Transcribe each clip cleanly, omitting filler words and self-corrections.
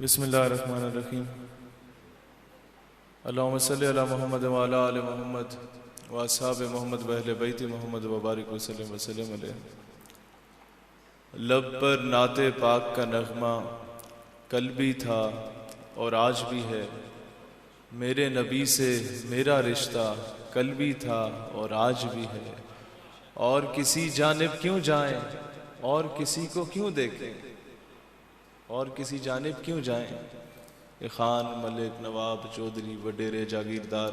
بسم اللہ الرحمن الرحیم اللہم صلی علی محمد وعلی آل محمد واصحاب محمد واہل بیت محمد وبارک وسلم وسلم علیہ۔ لب پر نعت پاک کا نغمہ کل بھی تھا اور آج بھی ہے، میرے نبی سے میرا رشتہ کل بھی تھا اور آج بھی ہے، اور کسی جانب کیوں جائیں اور کسی کو کیوں دیکھیں، اور کسی جانب کیوں جائیں، یہ خان ملک نواب چودھری وڈیرے جاگیردار،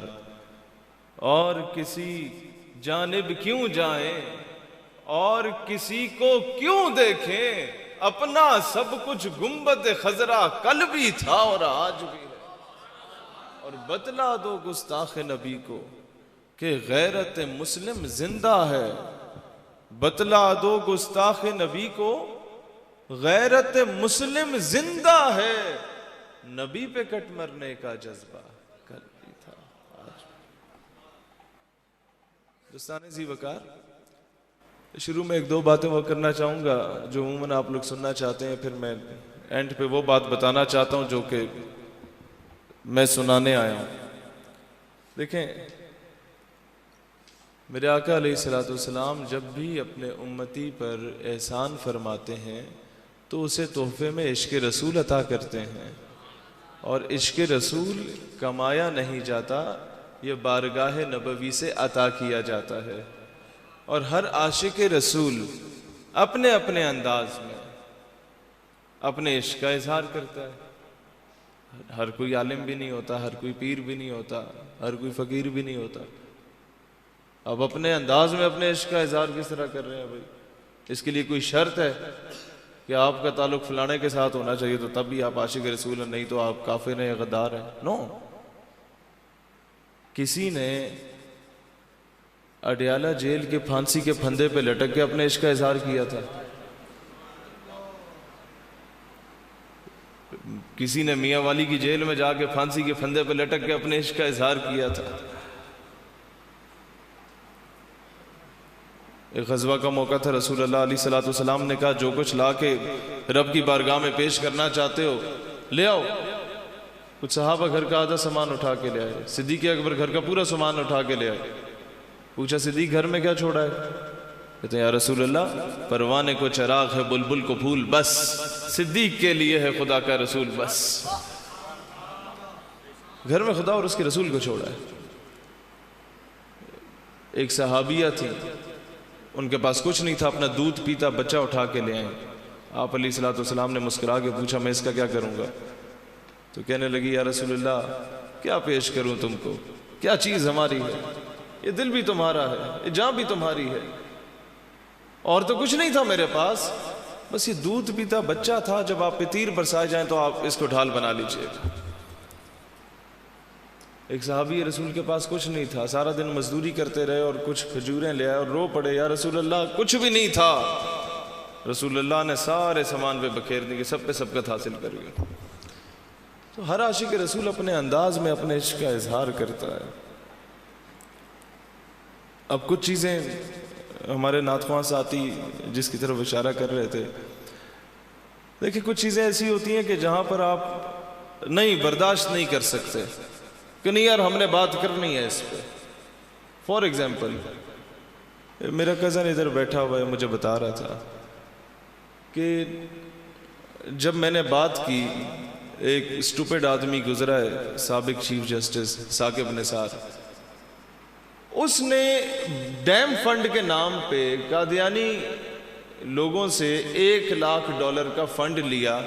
اور کسی جانب کیوں جائیں اور کسی کو کیوں دیکھیں، اپنا سب کچھ گنبد خضرا کل بھی تھا اور آج بھی ہے، اور بتلا دو گستاخ نبی کو کہ غیرت مسلم زندہ ہے، بتلا دو گستاخ نبی کو غیرت مسلم زندہ ہے، نبی پہ کٹ مرنے کا جذبہ کل بھی تھا آج بھی۔ دوستان زی وقار، شروع میں ایک دو باتیں وہ کرنا چاہوں گا جو عموماً آپ لوگ سننا چاہتے ہیں، پھر میں اینڈ پہ وہ بات بتانا چاہتا ہوں جو کہ میں سنانے آیا ہوں۔ دیکھیں، میرے آقا علیہ السلام جب بھی اپنے امتی پر احسان فرماتے ہیں تو اسے تحفے میں عشق رسول عطا کرتے ہیں، اور عشق رسول کمایا نہیں جاتا، یہ بارگاہ نبوی سے عطا کیا جاتا ہے، اور ہر عاشق رسول اپنے اپنے انداز میں اپنے عشق کا اظہار کرتا ہے۔ ہر کوئی عالم بھی نہیں ہوتا، ہر کوئی پیر بھی نہیں ہوتا، ہر کوئی فقیر بھی نہیں ہوتا۔ اب اپنے انداز میں اپنے عشق کا اظہار کس طرح کر رہے ہیں بھائی؟ اس کے لیے کوئی شرط ہے کہ آپ کا تعلق فلانے کے ساتھ ہونا چاہیے تو تب بھی آپ عاشق رسول ہیں، نہیں تو آپ کافر ہیں، غدار ہیں؟ نو۔ کسی نے اڈیالہ جیل کے پھانسی کے پھندے پہ لٹک کے اپنے عشق کا اظہار کیا تھا، کسی نے میاں والی کی جیل میں جا کے پھانسی کے پھندے پہ لٹک کے اپنے عشق کا اظہار کیا تھا۔ ایک غزوہ کا موقع تھا، رسول اللہ علیہ السلام نے کہا جو کچھ لا کے رب کی بارگاہ میں پیش کرنا چاہتے ہو لے آؤ۔ کچھ صحابہ گھر کا آدھا سامان اٹھا کے لے آئے، صدیق اکبر گھر کا پورا سامان اٹھا کے لے آئے۔ پوچھا صدیق گھر میں کیا چھوڑا ہے؟ کہتے ہیں یا رسول اللہ پروانے کو چراغ ہے، بلبل کو پھول، بس صدیق کے لیے ہے خدا کا رسول، بس گھر میں خدا اور اس کے رسول کو چھوڑا ہے۔ ایک صحابیہ تھی، ان کے پاس کچھ نہیں تھا، اپنا دودھ پیتا بچہ اٹھا کے لے آئیں۔ آپ علیہ السلام نے مسکرا کے پوچھا میں اس کا کیا کروں گا؟ تو کہنے لگی یا رسول اللہ کیا پیش کروں تم کو، کیا چیز ہماری ہے، یہ دل بھی تمہارا ہے، یہ جان بھی تمہاری ہے، اور تو کچھ نہیں تھا میرے پاس، بس یہ دودھ پیتا بچہ تھا، جب آپ پہ تیر برسائے جائیں تو آپ اس کو ڈھال بنا لیجئے۔ ایک صحابی رسول کے پاس کچھ نہیں تھا، سارا دن مزدوری کرتے رہے اور کچھ کھجوریں لے آئے اور رو پڑے یا رسول اللہ کچھ بھی نہیں تھا۔ رسول اللہ نے سارے سامان پہ بکھیر دی کہ سب پہ سبقت حاصل کر گئے۔ تو ہر عاشق رسول اپنے انداز میں اپنے عشق کا اظہار کرتا ہے۔ اب کچھ چیزیں ہمارے نعت خواں ساتھی جس کی طرف اشارہ کر رہے تھے، دیکھیں کچھ چیزیں ایسی ہوتی ہیں کہ جہاں پر آپ نہیں برداشت نہیں کر سکتے کہ نہیں یار ہم نے بات کرنی ہے اس پہ۔ فار ایگزامپل میرا کزن ادھر بیٹھا ہوا ہے، مجھے بتا رہا تھا کہ جب میں نے بات کی، ایک اسٹوپڈ آدمی گزرا ہے سابق چیف جسٹس ثاقب نثار، اس نے ڈیم فنڈ کے نام پہ قادیانی لوگوں سے $1,00,000 کا فنڈ لیا،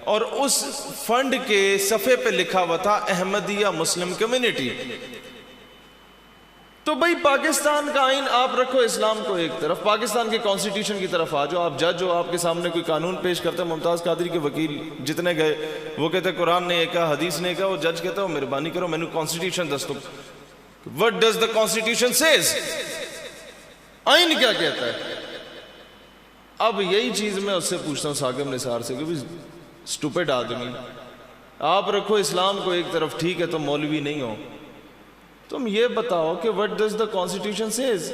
اور اس فنڈ کے صفحے پہ لکھا ہوا تھا احمدیہ مسلم کمیونٹی۔ تو بھائی پاکستان کا آئین آپ رکھو، اسلام کو ایک طرف، پاکستان کے کانسٹیٹیوشن کی طرف آ جاؤ، آپ جج ہو، آپ کے سامنے کوئی قانون پیش کرتے ہیں۔ ممتاز قادری کے وکیل جتنے گئے وہ کہتے ہیں قرآن نے یہ کہا، حدیث نے کہا، وہ جج کہتا ہے مہربانی کرو میں نے کانسٹیٹیوشن دستو، what does the constitution says، آئین کیا کہتا ہے؟ اب یہی چیز میں اس سے پوچھتا ہوں ثاقب نثار سے کہ اسٹوپڈ آدمی، آپ رکھو اسلام کو ایک طرف، ٹھیک ہے تم مولوی نہیں ہو، تم یہ بتاؤ کہ what does the constitution says،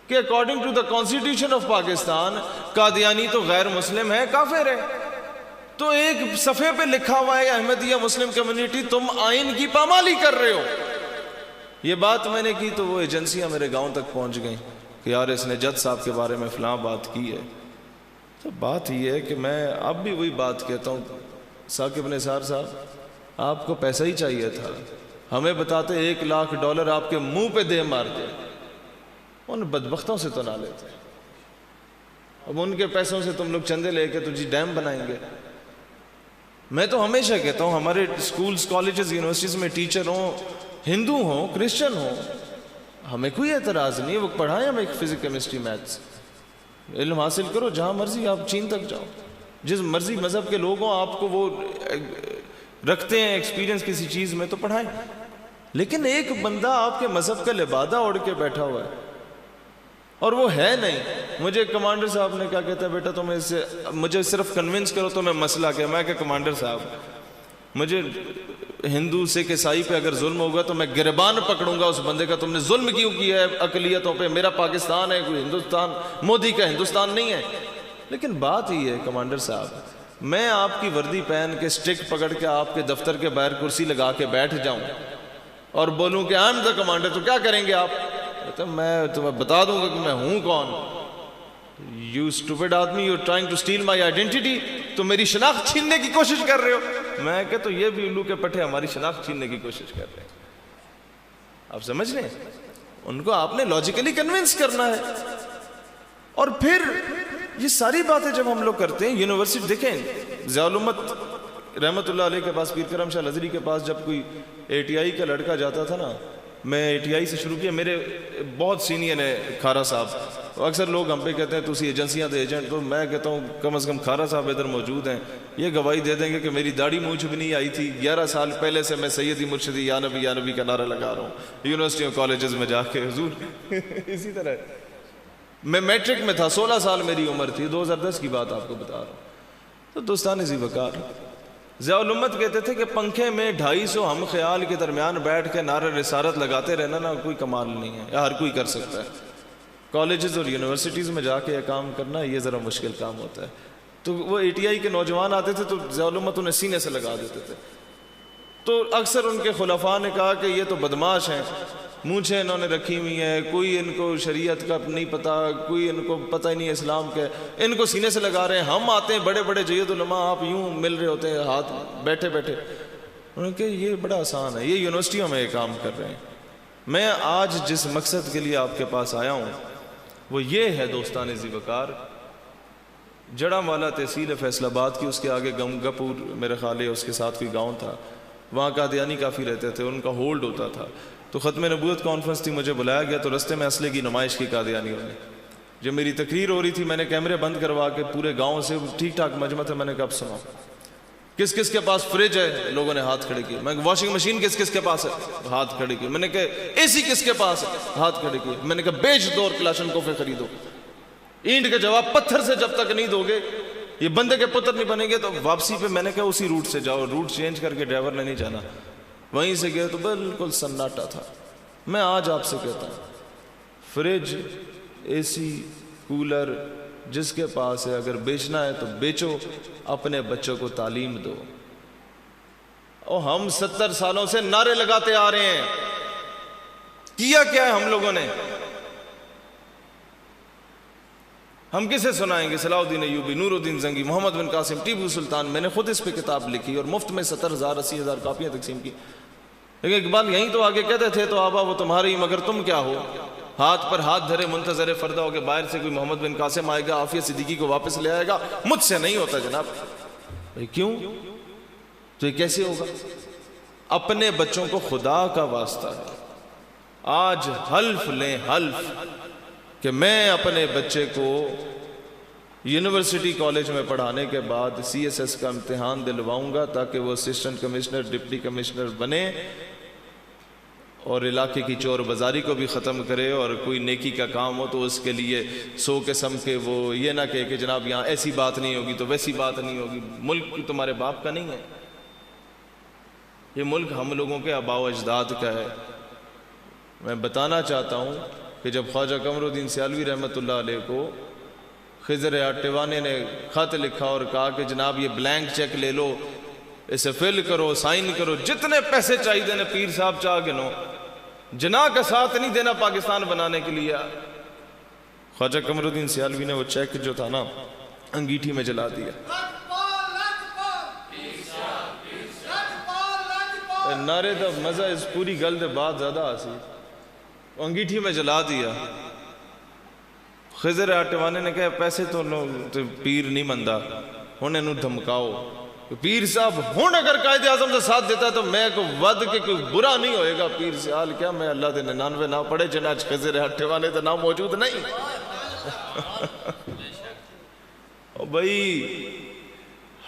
کہ according to the constitution of Pakistan Qadiani تو غیر مسلم ہے، کافر ہے، تو ایک صفحے پہ لکھا ہوا ہے احمدیہ مسلم کمیونٹی تم آئین کی پامالی کر رہے ہو. یہ بات میں نے کی تو وہ ایجنسیاں میرے گاؤں تک پہنچ گئیں کہ یار اس نے جج صاحب کے بارے میں فلاں بات کی ہے. تو بات یہ ہے کہ میں اب بھی وہی بات کہتا ہوں, ثاقب نثار صاحب آپ کو پیسہ ہی چاہیے تھا, ہمیں بتاتے $1,00,000 آپ کے منہ پہ دے مارتے, ان بدبختوں سے تو نہ لیتے. اب ان کے پیسوں سے تم لوگ چندے لے کے تو جی ڈیم بنائیں گے. میں تو ہمیشہ کہتا ہوں ہمارے اسکولز کالجز یونیورسٹیز میں ٹیچر ہوں, ہندو ہوں کرسچن ہوں, ہمیں کوئی اعتراض نہیں, وہ پڑھائیں ہمیں فزکس کیمسٹری میتھس, علم حاصل کرو جہاں مرضی, آپ چین تک جاؤ, جس مرضی مذہب کے لوگ ہوں آپ کو وہ رکھتے ہیں ایکسپیرینس کسی چیز میں تو پڑھائیں. لیکن ایک بندہ آپ کے مذہب کا لبادہ اوڑھ کے بیٹھا ہوا ہے اور وہ ہے نہیں. مجھے کمانڈر صاحب نے کیا کہتا ہے, بیٹا تم اس سے مجھے صرف کنونس کرو تو میں مسئلہ کیا. میں کہ کمانڈر صاحب مجھے ہندو سکھ عیسائی پہ اگر ظلم ہوگا تو میں گریبان پکڑوں گا اس بندے کا, تم نے ظلم کیوں کیا ہے اقلیتوں پہ. میرا پاکستان ہے, کوئی ہندوستان مودی کا ہندوستان نہیں ہے. لیکن بات یہ ہے کمانڈر صاحب, میں آپ کی وردی پہن کے سٹک پکڑ کے آپ کے دفتر کے باہر کرسی لگا کے بیٹھ جاؤں اور بولوں کہ آئی ایم دا کمانڈر, تو کیا کریں گے آپ؟ تو میں تمہیں بتا دوں گا کہ میں ہوں کون. یو اسٹوپڈ آدمی, you trying to steal my identity, تو میری شناخت چھیننے کی کوشش کر رہے ہو. میں کہ تو یہ بھی الو کے پٹھے ہماری شناخت چھیننے کی کوشش کر رہے ہیں. آپ سمجھ رہے ہیں, ان کو آپ نے لاجیکلی کنونس کرنا ہے. اور پھر یہ ساری باتیں جب ہم لوگ کرتے ہیں, یونیورسٹی دیکھیں ضیاء الامت رحمت اللہ علیہ کے پاس, پیر کرم شاہ لذری کے پاس جب کوئی ATI کا لڑکا جاتا تھا نا, میں ATI سے شروع کیا, میرے بہت سینئر ہیں کھارا صاحب, اکثر لوگ ہم پہ کہتے ہیں تسی ایجنسیاں دے ایجنٹ, تو میں کہتا ہوں کم از کم کھارا صاحب ادھر موجود ہیں, یہ گواہی دے دیں گے کہ میری داڑھی مونچھ بھی نہیں آئی تھی. 11 سال پہلے سے میں سیدی مرشدی یا نبی کا نعرہ لگا رہا ہوں یونیورسٹیوں کالجز میں جا کے. حضور اسی طرح میں میٹرک میں تھا, 16 سال میری عمر تھی, 2010 کی بات آپ کو بتا رہا ہوں. تو دوستان ذی وقار ضیاء الامت کہتے تھے کہ پنکھے میں 250 ہم خیال کے درمیان بیٹھ کے نعرہ رسالت لگاتے رہنا نا کوئی کمال نہیں ہے, یا ہر کوئی کر سکتا ہے. کالجز اور یونیورسٹیز میں جا کے یہ کام کرنا یہ ذرا مشکل کام ہوتا ہے. تو وہ ATI کے نوجوان آتے تھے تو ضیاء الامت انہیں سینے سے لگا دیتے تھے. تو اکثر ان کے خلفاء نے کہا کہ یہ تو بدماش ہیں, مونچھیں انہوں نے رکھی ہوئی ہیں, کوئی ان کو شریعت کا نہیں پتہ, کوئی ان کو پتہ ہی نہیں اسلام کا, ان کو سینے سے لگا رہے ہیں. ہم آتے ہیں بڑے بڑے جید علماء, آپ یوں مل رہے ہوتے ہیں ہاتھ بیٹھے بیٹھے. انہوں نے کہا یہ بڑا آسان ہے, یہ یونیورسٹیوں میں یہ کام کر رہے ہیں. میں آج جس مقصد کے لیے آپ کے پاس آیا ہوں وہ یہ ہے دوستان ذی وقار, جڑا والا تحصیل فیصل آباد کی, اس کے آگے گنگاپور میرے خیال ہے اس کے ساتھ کوئی گاؤں تھا, وہاں قادیانی کافی رہتے تھے, ان کا ہولڈ ہوتا تھا. تو ختم نبوت کانفرنس تھی, مجھے بلایا گیا, تو رستے میں اسلحے کی نمائش کی قادیانیوں نے. جب میری تقریر ہو رہی تھی میں نے کیمرے بند کروا کے پورے گاؤں سے, ٹھیک ٹھاک مجمع تھا, میں نے کہا اب سنو, کس کس کے پاس فریج ہے؟ لوگوں نے ہاتھ کھڑے کیے. میں واشنگ مشین کس کس کے پاس ہے؟ ہاتھ کھڑے کیے. میں نے کہا AC کس کے پاس ہے؟ ہاتھ کھڑے کیے. میں نے کہا بیچ دو اور کلاشنکوف خریدو. اینٹ کا جواب پتھر سے جب تک نہیں دو گے یہ بندے کے پتر نہیں بنیں گے. تو واپسی پہ میں نے کہا اسی روٹ سے جاؤ, روٹ چینج کر کے ڈرائیور نے نہیں جانا, وہیں سے گئے تو بالکل سناٹا تھا. میں آج آپ سے کہتا ہوں فریج AC کولر جس کے پاس ہے اگر بیچنا ہے تو بیچو, اپنے بچوں کو تعلیم دو. اور ہم 70 سالوں سے نعرے لگاتے آ رہے ہیں, کیا کیا ہے ہم لوگوں نے؟ ہم کسے سنائیں گے؟ صلاح الدین ایوبی, نور الدین زنگی, محمد بن قاسم, ٹیپو سلطان. میں نے خود اس پہ کتاب لکھی اور مفت میں 70,000 80,000 کاپیاں تقسیم کی. لیکن اقبال یہیں تو آگے کہتے تھے تو آبا وہ تمہاری مگر تم کیا ہو, ہاتھ پر ہاتھ دھرے منتظر فردہ ہو کے باہر سے کوئی محمد بن قاسم آئے گا, عافیہ صدیقی کو واپس لے آئے گا. مجھ سے نہیں ہوتا جناب. کیوں؟ تو یہ کیسے ہوگا؟ اپنے بچوں کو خدا کا واسطہ ہے آج حلف لیں, حلف کہ میں اپنے بچے کو یونیورسٹی کالج میں پڑھانے کے بعد CSS کا امتحان دلواؤں گا تاکہ وہ اسسٹنٹ کمشنر ڈپٹی کمشنر بنے اور علاقے کی چور بازاری کو بھی ختم کرے, اور کوئی نیکی کا کام ہو تو اس کے لیے 100 قسم کے وہ یہ نہ کہے کہ جناب یہاں ایسی بات نہیں ہوگی تو ویسی بات نہیں ہوگی. ملک تمہارے باپ کا نہیں ہے, یہ ملک ہم لوگوں کے آباء و اجداد کا ہے. میں بتانا چاہتا ہوں کہ جب خواجہ قمر الدین سیالوی رحمۃ اللہ علیہ کو خضر اٹیوانے نے خط لکھا اور کہا کہ جناب یہ بلینک چیک لے لو، اسے فل کرو، سائن کرو، جتنے پیسے چاہیے دینے پیر صاحب چاہ گنو، جناح کا ساتھ نہیں دینا پاکستان بنانے کے لیے۔ خواجہ قمر الدین سیالوی نے وہ چیک جو تھا نا انگیٹھی میں جلا دیا۔ نعرے دا مزہ اس پوری گل دے بعد زیادہ آسی، انگیٹھی میں جلا دیا۔ خضر اٹیوانے نے کہا پیسے تو پیر نہیں مندا، ہن انہوں دھمکاؤ۔ پیر صاحب ہن اگر قائد اعظم سے ساتھ دیتا تو میں کو ود کے کوئی برا نہیں ہوئے گا۔ پیر سیال کیا میں اللہ دے 99 نہ پڑھے جناج خضر اٹیوانے تو نام موجود نہیں۔ اور بھائی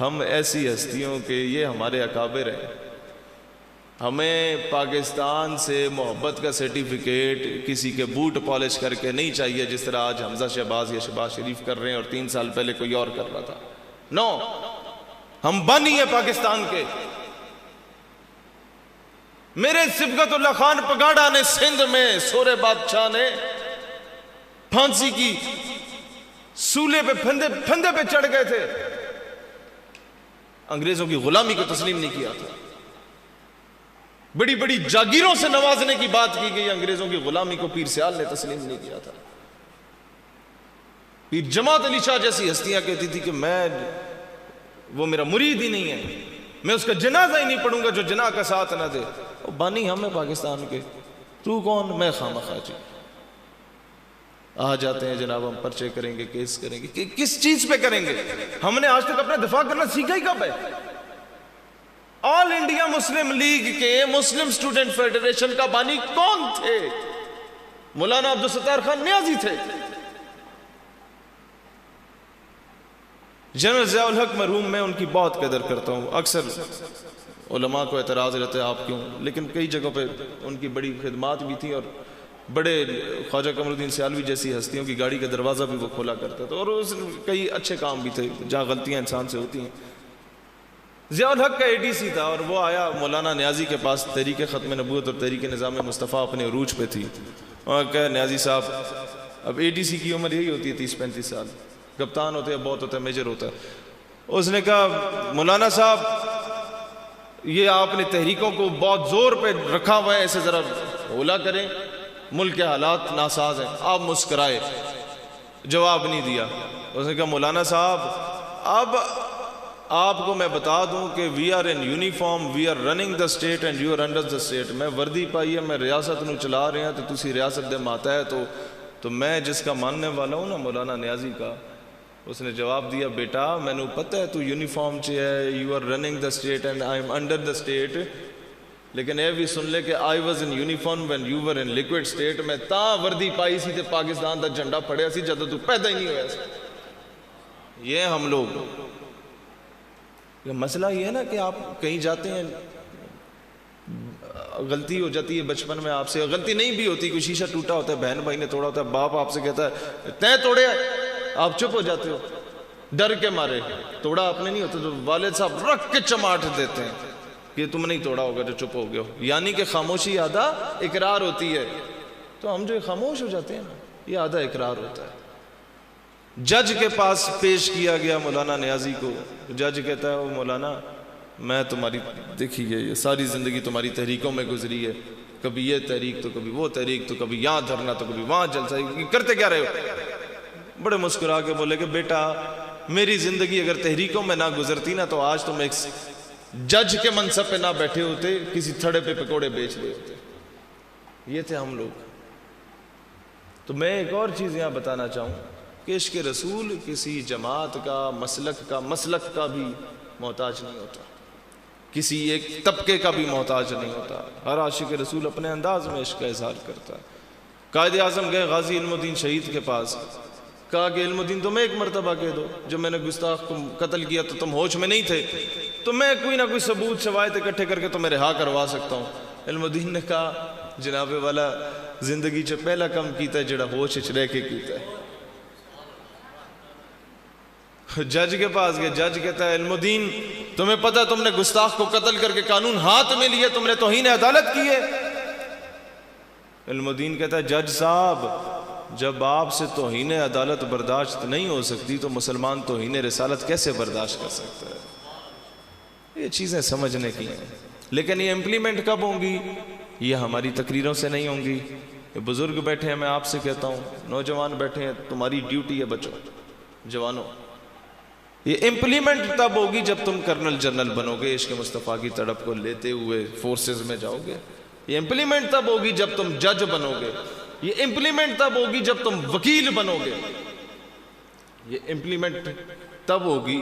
ہم ایسی ہستیوں کے یہ ہمارے اکابر ہیں، ہمیں پاکستان سے محبت کا سرٹیفکیٹ کسی کے بوٹ پالش کر کے نہیں چاہیے جس طرح آج حمزہ شہباز یا شہباز شریف کر رہے ہیں اور 3 سال پہلے کوئی اور کر رہا تھا۔ نو، ہم بانی ہیں پاکستان کے۔ میرے صبغت اللہ خان پگاڑا نے سندھ میں سورے بادشاہ نے پھانسی کی سولے پہ پھندے پہ چڑھ گئے تھے، انگریزوں کی غلامی کو تسلیم نہیں کیا تھا۔ بڑی بڑی جاگیروں سے نوازنے کی بات کی گئی، انگریزوں کی غلامی کو پیر سیال نے تسلیم نہیں کیا تھا۔ پیر جماعت علی شاہ جیسی ہستیاں کہتی تھی کہ وہ میرا مرید ہی نہیں ہے، میں اس کا جنازہ ہی نہیں پڑھوں گا جو جناح کا ساتھ نہ دے۔ بانی ہم ہیں پاکستان کے، تو کون؟ میں خامخواہ جی۔ آ جاتے ہیں جناب ہم پرچے کریں گے، کیس کریں گے، کس چیز پہ کریں گے؟ ہم نے آج تک اپنا دفاع کرنا سیکھا ہی کب ہے؟ آل انڈیا مسلم لیگ کے مسلم اسٹوڈنٹ فیڈریشن کا بانی کون تھے؟ مولانا عبدالستار خان نیازی تھے۔ جنرل ضیاء الحق مرحوم، میں ان کی بہت قدر کرتا ہوں۔ اکثر علماء کو اعتراض رہتے ہیں آپ کیوں، لیکن کئی جگہوں پہ ان کی بڑی خدمات بھی تھیں اور بڑے خواجہ قمر الدین سیالوی جیسی ہستیوں کی گاڑی کا دروازہ بھی وہ کھولا کرتا تھا، اور کئی اچھے کام بھی تھے جہاں غلطیاں انسان سے ہوتی ہیں۔ ضیاء الحق کا ADC تھا اور وہ آیا مولانا نیازی کے پاس، تحریک ختم نبوت اور تحریک نظام مصطفیٰ اپنے عروج پہ تھی، اور کہا نیازی صاحب، اب ADC کی عمر یہی ہوتی ہے 30-35 سال، کپتان ہوتے ہیں، بہت ہوتا ہے، میجر ہوتا ہے۔ اس نے کہا مولانا صاحب یہ آپ نے تحریکوں کو بہت زور پہ رکھا ہوا ہے، ایسے ذرا اولا کریں، ملک کے حالات ناساز ہیں۔ آپ مسکرائے، جواب نہیں دیا۔ اس نے کہا مولانا صاحب اب آپ کو میں بتا دوں کہ we are in uniform, we are running the state and you are under the state. میں وردی پائی ہے، میں ریاست نو چلا رہے ہیں تو تسی ریاست دے ماتا ہے، تو میں جس کا ماننے والا ہوں نا مولانا نیازی کا۔ اس نے جواب دیا بیٹا میں نے پتہ ہے تو یونیفارم چ ہے، you are running the state and I am under the state, لیکن اے بھی سن لے کہ I was in uniform when you were in liquid state. میں تاں وردی پائی سی تے پاکستان دا جھنڈا پھڑیا سی جدوں تو پیدا ہی نہیں ہویا سی۔ یہ ہم لوگ، مسئلہ یہ ہے نا کہ آپ کہیں جاتے ہیں، غلطی ہو جاتی ہے بچپن میں آپ سے، غلطی نہیں بھی ہوتی، کوئی شیشہ ٹوٹا ہوتا ہے، بہن بھائی نے توڑا ہوتا ہے، باپ آپ سے کہتا ہے تے توڑے، آپ چپ ہو جاتے ہو ڈر کے مارے، توڑا آپ نے نہیں ہوتا، تو والد صاحب رکھ کے چماٹ دیتے ہیں کہ تم نہیں توڑا ہوگا جو چپ ہو گئے ہو، یعنی کہ خاموشی آدھا اقرار ہوتی ہے۔ تو ہم جو خاموش ہو جاتے ہیں نا، یہ آدھا اقرار ہوتا ہے۔ جج کے پاس پیش کیا گیا مولانا نیازی کو، جج کہتا ہے وہ مولانا میں تمہاری دیکھیے یہ ساری زندگی تمہاری تحریکوں میں گزری ہے، کبھی یہ تحریک تو کبھی وہ تحریک، تو کبھی یہاں دھرنا تو کبھی وہاں جلسہ، کرتے کیا رہے ہو؟ بڑے مسکرا کے بولے کہ بیٹا میری زندگی اگر تحریکوں میں نہ گزرتی نا تو آج تم ایک جج کے منصب پہ نہ بیٹھے ہوتے، کسی تھڑے پہ پکوڑے بیچ رہے ہوتے۔ یہ تھے ہم لوگ۔ تو میں ایک اور چیز یہاں بتانا چاہوں کہ عشق رسول کسی جماعت کا، مسلک کا بھی محتاج نہیں ہوتا، کسی ایک طبقے کا بھی محتاج نہیں ہوتا۔ ہر عاشق رسول اپنے انداز میں عشق کا اظہار کرتا ہے۔ قائد اعظم گئے غازی علم الدین شہید کے پاس، کہا کہ علم الدین تمہیں ایک مرتبہ کہہ دو، جب میں نے گستاخ کو قتل کیا تو تم ہوش میں نہیں تھے، تو میں کوئی نہ کوئی ثبوت شواہد اکٹھے کر کے تمہیں رہا کروا سکتا ہوں۔ علم الدین نے کہا جناب والا زندگی چ پہلا کم کیتا ہے جڑا ہوش چ رہ کے کیتا ہے۔ جج کے پاس گئے، جج کہتا ہے علم الدین تمہیں پتہ تم نے گستاخ کو قتل کر کے قانون ہاتھ میں لیے، تم نے توہین عدالت کی ہے۔ علم الدین کہتا ہے جج صاحب جب آپ سے توہین عدالت برداشت نہیں ہو سکتی تو مسلمان توہین رسالت کیسے برداشت کر سکتا ہے؟ یہ چیزیں سمجھنے کی ہیں، لیکن یہ امپلیمنٹ کب ہوں گی؟ یہ ہماری تقریروں سے نہیں ہوں گی۔ یہ بزرگ بیٹھے ہیں، میں آپ سے کہتا ہوں، نوجوان بیٹھے ہیں، تمہاری ڈیوٹی ہے بچوں، جوانوں، یہ امپلیمنٹ تب ہوگی جب تم کرنل جنرل بنو گے، عشق مصطفیٰ کی تڑپ کو لیتے ہوئے فورسز میں جاؤ گے۔ یہ امپلیمنٹ تب ہوگی جب تم جج بنو گے۔ یہ امپلیمنٹ تب ہوگی جب تم وکیل بنو گے۔ یہ امپلیمنٹ تب ہوگی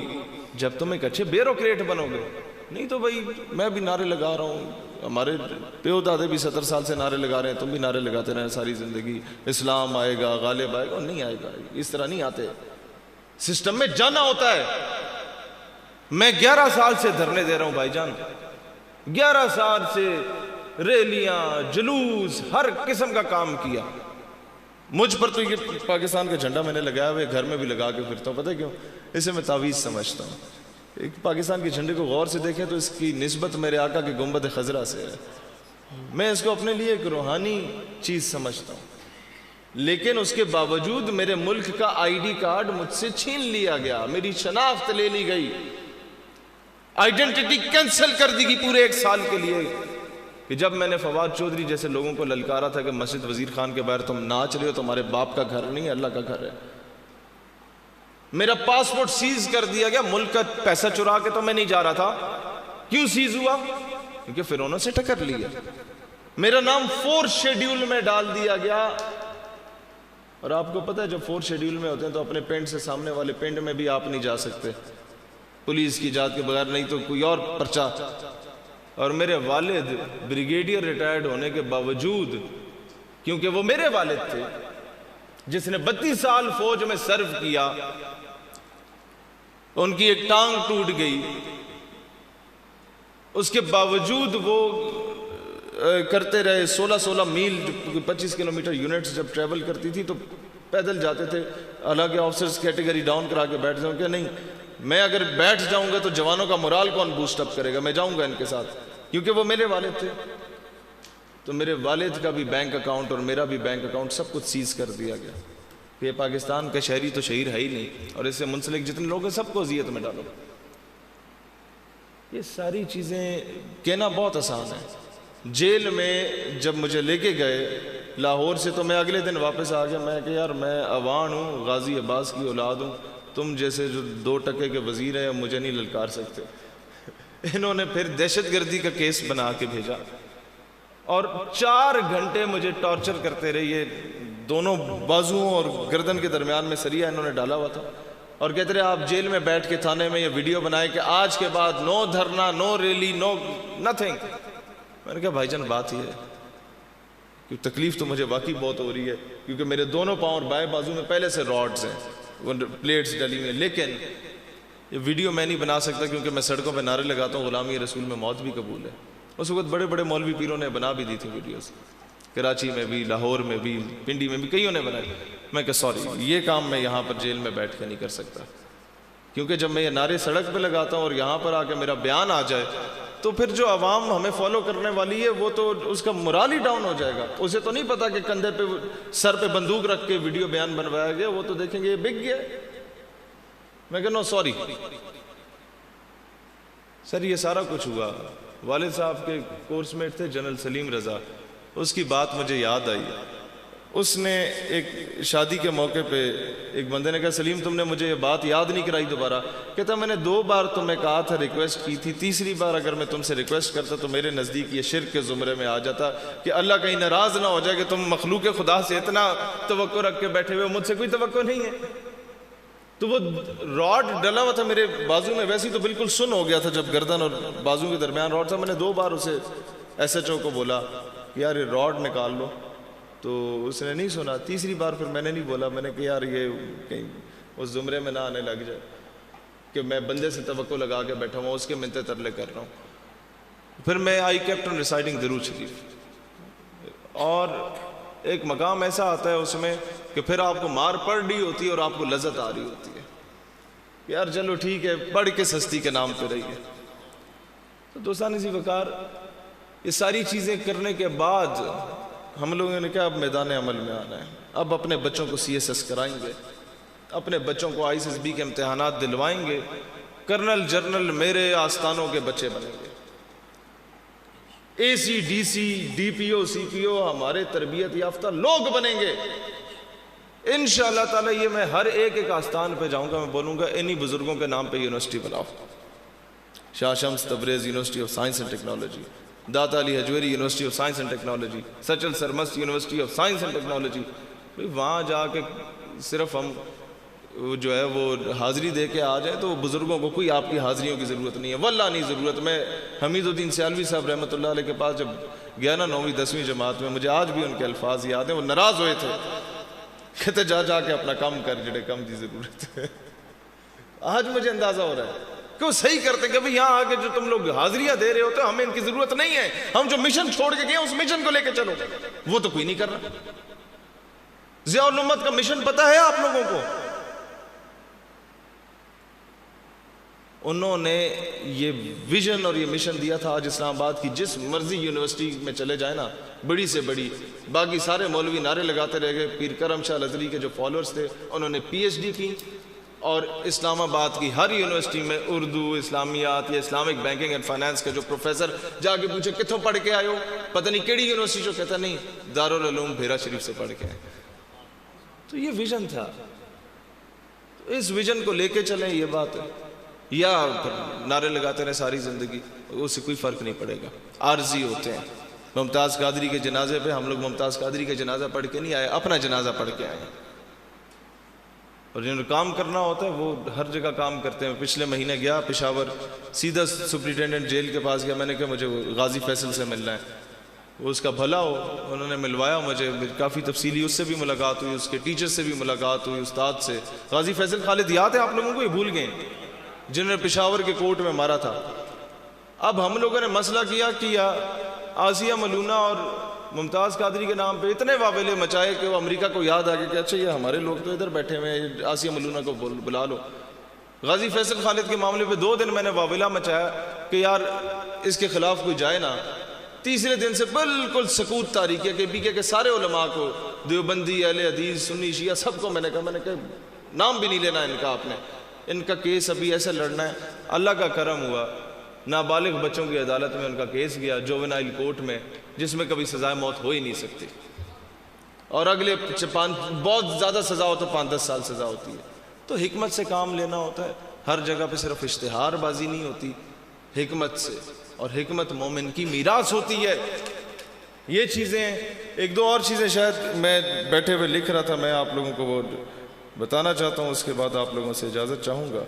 جب تم ایک اچھے بیوروکریٹ بنو گے۔ نہیں تو بھائی میں بھی نعرے لگا رہا ہوں، ہمارے پیو دادے بھی 70 سال سے نعرے لگا رہے ہیں، تم بھی نعرے لگاتے رہے ساری زندگی، اسلام آئے گا، غالب آئے گا۔ نہیں آئے گا، اس طرح نہیں آتے، سسٹم میں جانا ہوتا ہے۔ میں 11 سال سے دھرنے دے رہا ہوں بھائی جان، 11 سال سے ریلیاں، جلوس، ہر قسم کا کام کیا۔ مجھ پر تو یہ پاکستان کا جھنڈا میں نے لگایا ہوا ہے، گھر میں بھی لگا کے پھرتا ہوں، پتہ کیوں؟ اسے میں تعویذ سمجھتا ہوں۔ ایک پاکستان کے جھنڈے کو غور سے دیکھیں تو اس کی نسبت میرے آقا کے گنبد خضرا سے ہے۔ میں اس کو اپنے لیے ایک روحانی چیز سمجھتا ہوں، لیکن اس کے باوجود میرے ملک کا آئی ڈی کارڈ مجھ سے چھین لیا گیا، میری شناخت لے لی گئی، آئیڈینٹی کینسل کر دی گئی پورے 1 سال کے لیے۔ کہ جب میں نے فواد چودھری جیسے لوگوں کو للکارا تھا کہ مسجد وزیر خان کے باہر تم ناچ رہے ہو، تمہارے باپ کا گھر نہیں ہے، اللہ کا گھر ہے، میرا پاسپورٹ سیز کر دیا گیا، ملک کا پیسہ چرا کے تو میں نہیں جا رہا تھا۔ کیوں سیز ہوا؟ کیونکہ فرعونوں سے ٹکر لیا۔ میرا نام 4 شیڈیول میں ڈال دیا گیا، اور آپ کو پتہ ہے جب 4 شیڈیول میں ہوتے ہیں تو اپنے پنڈ سے سامنے والے پنڈ میں بھی آپ نہیں جا سکتے، پولیس کی اجازت کے بغیر، نہیں تو کوئی اور پرچہ۔ اور میرے والد بریگیڈیئر ریٹائرڈ ہونے کے باوجود، کیونکہ وہ میرے والد تھے جس نے 32 سال فوج میں سرو کیا، ان کی ایک ٹانگ ٹوٹ گئی، اس کے باوجود وہ کرتے رہے 16 میل، 25 کلومیٹر یونٹس جب ٹریول کرتی تھی تو پیدل جاتے تھے۔ حالانکہ آفیسرز کیٹیگری ڈاؤن کرا کے بیٹھ جاؤں کہ نہیں، میں اگر بیٹھ جاؤں گا تو جوانوں کا مورال کون بوسٹ اپ کرے گا، میں جاؤں گا ان کے ساتھ، کیونکہ وہ میرے والد تھے۔ تو میرے والد کا بھی بینک اکاؤنٹ اور میرا بھی بینک اکاؤنٹ سب کچھ سیز کر دیا گیا۔ یہ پاکستان کا شہری تو شہیر ہے ہی نہیں، اور اس سے منسلک جتنے لوگ ہیں سب کو اذیت میں ڈالو۔ یہ ساری چیزیں کہنا بہت آسان ہے۔ جیل میں جب مجھے لے کے گئے لاہور سے تو میں اگلے دن واپس آ گیا، میں کہ یار میں عوان ہوں، غازی عباس کی اولاد ہوں، تم جیسے جو 2 ٹکے کے وزیر ہیں مجھے نہیں للکار سکتے۔ انہوں نے پھر دہشت گردی کا کیس بنا کے بھیجا، اور 4 گھنٹے مجھے ٹارچر کرتے رہے۔ یہ دونوں بازوؤں اور گردن کے درمیان میں سریا انہوں نے ڈالا ہوا تھا، اور کہتے رہے آپ جیل میں بیٹھ کے تھانے میں یہ ویڈیو بنائے کہ آج کے بعد نو دھرنا، نو ریلی، نو نتھنگ۔ میں نے کہا بھائی جان بات یہ ہے کہ تکلیف تو مجھے واقعی بہت ہو رہی ہے، کیونکہ میرے دونوں پاؤں اور بائیں بازو میں پہلے سے راڈز ہیں، وہ پلیٹس ڈلی ہوئی ہیں، لیکن یہ ویڈیو میں نہیں بنا سکتا کیونکہ میں سڑکوں پہ نعرے لگاتا ہوں غلامی رسول میں موت بھی قبول ہے۔ اس وقت بڑے بڑے مولوی پیروں نے بنا بھی دی تھی ویڈیوز، کراچی میں بھی، لاہور میں بھی، پنڈی میں بھی کئیوں نے بنائی۔ میں کہ سوری، یہ کام میں یہاں پر جیل میں بیٹھ کے نہیں کر سکتا، کیونکہ جب میں یہ نعرے سڑک پہ لگاتا ہوں اور یہاں پر آ کے میرا بیان آ جائے تو پھر جو عوام ہمیں فالو کرنے والی ہے وہ تو اس کا مورال ہی ڈاؤن ہو جائے گا۔ اسے تو نہیں پتا کہ کندھے پہ سر پہ بندوق رکھ کے ویڈیو بیان بنوایا گیا، وہ تو دیکھیں گے یہ بک گیا۔ میں کہ نو سوری سر، یہ سارا کچھ ہوا۔ والد صاحب کے کورس میٹ تھے جنرل سلیم رضا، اس کی بات مجھے یاد آئی۔ اس نے ایک شادی کے موقع پہ ایک بندے نے کہا سلیم تم نے مجھے یہ بات یاد نہیں کرائی دوبارہ۔ کہتا میں نے 2 بار تمہیں کہا تھا، ریکویسٹ کی تھی، تیسری بار اگر میں تم سے ریکویسٹ کرتا تو میرے نزدیک یہ شرک کے زمرے میں آ جاتا کہ اللہ کہیں ناراض نہ ہو جائے کہ تم مخلوق خدا سے اتنا توقع رکھ کے بیٹھے ہوئے، مجھ سے کوئی توقع نہیں ہے۔ تو وہ راڈ ڈلا ہوا تھا میرے بازو میں، ویسے تو بالکل سن ہو گیا تھا جب گردن اور بازو کے درمیان راڈ تھا۔ میں نے 2 بار اسے ایس ایچ او کو بولا کہ یار یہ راڈ نکال لو، تو اس نے نہیں سنا۔ تیسری بار پھر میں نے نہیں بولا، میں نے کہا یار یہ کہیں اس زمرے میں نہ آنے لگ جائے کہ میں بندے سے توقع لگا کے بیٹھا ہوں، اس کے منتے ترلے کر رہا ہوں۔ پھر میں آئی کیپٹ آن ریسائڈنگ درود شریف، اور ایک مقام ایسا آتا ہے اس میں کہ پھر آپ کو مار پڑ رہی ہوتی ہے اور آپ کو لذت آ رہی ہوتی ہے کہ یار چلو ٹھیک ہے، پڑھ کے سستی کے نام پہ رہی ہے۔ تو دوستان اسی وقار یہ ساری چیزیں کرنے کے بعد ہم لوگوں نے کیا اب میدان عمل میں آنا ہے. اب اپنے بچوں کو CSS کرائیں گے, اپنے بچوں کو ISSB کے امتحانات دلوائیں گے, کرنل جنرل میرے آستانوں کے بچے بنیں گے. AC DC DPO CPO ہمارے تربیت یافتہ لوگ بنیں گے انشاءاللہ تعالی. یہ میں ہر ایک آستان پہ جاؤں گا, میں بولوں گا انہی بزرگوں کے نام پہ یونیورسٹی بناؤ. Shah Shams Tabrez University of Science and Technology, Data Ali Hajveri University of Science and Technology, Sachal Sarmast University of Science and Technology. وہاں جا کے صرف ہم جو ہے وہ حاضری دے کے آ جائیں تو بزرگوں کو کوئی آپ کی حاضریوں کی ضرورت نہیں ہے, واللہ نہیں ضرورت. میں حمید الدین سیالوی صاحب رحمۃ اللہ علیہ کے پاس جب گیا نا 9ویں 10ویں جماعت میں, مجھے آج بھی ان کے الفاظ یاد ہیں. وہ ناراض ہوئے تھے, کہتے جا کے اپنا کام کر جڑے کم کی ضرورت ہے. آج مجھے اندازہ ہو رہا ہے کہ وہ صحیح کرتے ہیں کہ بھئی یہاں آگے جو تم لوگ حاضریاں دے رہے ہوتے ہمیں ان کی ضرورت نہیں ہے, ہم جو مشن چھوڑ کے گئے اس مشن کو لے کے چلو. وہ تو کوئی نہیں کر رہا. ضیاء الامت کا مشن پتہ ہے آپ لوگوں کو؟ انہوں نے یہ ویژن اور یہ مشن دیا تھا. آج اسلام آباد کی جس مرضی یونیورسٹی میں چلے جائیں نا, بڑی سے بڑی, باقی سارے مولوی نعرے لگاتے رہ گئے. پیر کرم شاہ الازہری کے جو فالوورز تھے انہوں نے PhD کی, اور اسلام آباد کی ہر یونیورسٹی میں اردو, اسلامیات یا اسلامک بینکنگ اینڈ فائنانس کے جو پروفیسر جا کے پوچھے کتوں پڑھ کے آئے ہو, پتہ نہیں کیڑی یونیورسٹی, جو کہتا نہیں دارالعلوم بھیرا شریف سے پڑھ کے آئے. تو یہ ویژن تھا, اس ویژن کو لے کے چلیں. یہ بات ہے, یا نعرے لگاتے رہے ساری زندگی, اس سے کوئی فرق نہیں پڑے گا. عارضی ہوتے ہیں. ممتاز قادری کے جنازے پہ ہم لوگ ممتاز قادری کے جنازہ پڑھ کے نہیں آئے, اپنا جنازہ پڑھ کے آئے. اور جنہوں نے کام کرنا ہوتا ہے وہ ہر جگہ کام کرتے ہیں. پچھلے مہینے گیا پشاور, سیدھا سپرنٹینڈنٹ جیل کے پاس گیا. میں نے کہا مجھے غازی فیصل سے ملنا ہے, وہ اس کا بھلا ہو, انہوں نے ملوایا مجھے. کافی تفصیلی اس سے بھی ملاقات ہوئی, اس کے ٹیچر سے بھی ملاقات ہوئی, استاد سے. غازی فیصل خالد یاد ہے آپ لوگوں کو؟ یہ بھول گئے, جنہوں نے پشاور کے کورٹ میں مارا تھا. اب ہم لوگوں نے مسئلہ کیا آسیہ ملونہ اور ممتاز قادری کے نام پہ اتنے واویلے مچائے کہ وہ امریکہ کو یاد آ گیا کہ اچھا یہ ہمارے لوگ تو ادھر بیٹھے ہوئے ہیں, آسیہ ملونہ کو بلا لو. غازی فیصل خالد کے معاملے پہ 2 دن میں نے واویلا مچایا کہ یار اس کے خلاف کوئی جائے نا. تیسرے دن سے بالکل سکوت طاری کیا کہ PK کے سارے علماء کو, دیوبندی, اہل حدیث, سنی, شیعہ, سب کو میں نے کہا نام بھی نہیں لینا ان کا, آپ نے ان کا کیس ابھی ایسے لڑنا ہے. اللہ کا کرم ہوا, نابالغ بچوں کی عدالت میں ان کا کیس گیا, جوونائل کورٹ میں, جس میں کبھی سزائے موت ہو ہی نہیں سکتی. اور اگلے بہت زیادہ سزا ہوتا ہے, 5-10 سال سزا ہوتی ہے. تو حکمت سے کام لینا ہوتا ہے. ہر جگہ پہ صرف اشتہار بازی نہیں ہوتی, حکمت سے. اور حکمت مومن کی میراث ہوتی ہے. یہ چیزیں, 1-2 اور چیزیں شاید میں بیٹھے ہوئے لکھ رہا تھا, میں آپ لوگوں کو وہ بتانا چاہتا ہوں, اس کے بعد آپ لوگوں سے اجازت چاہوں گا.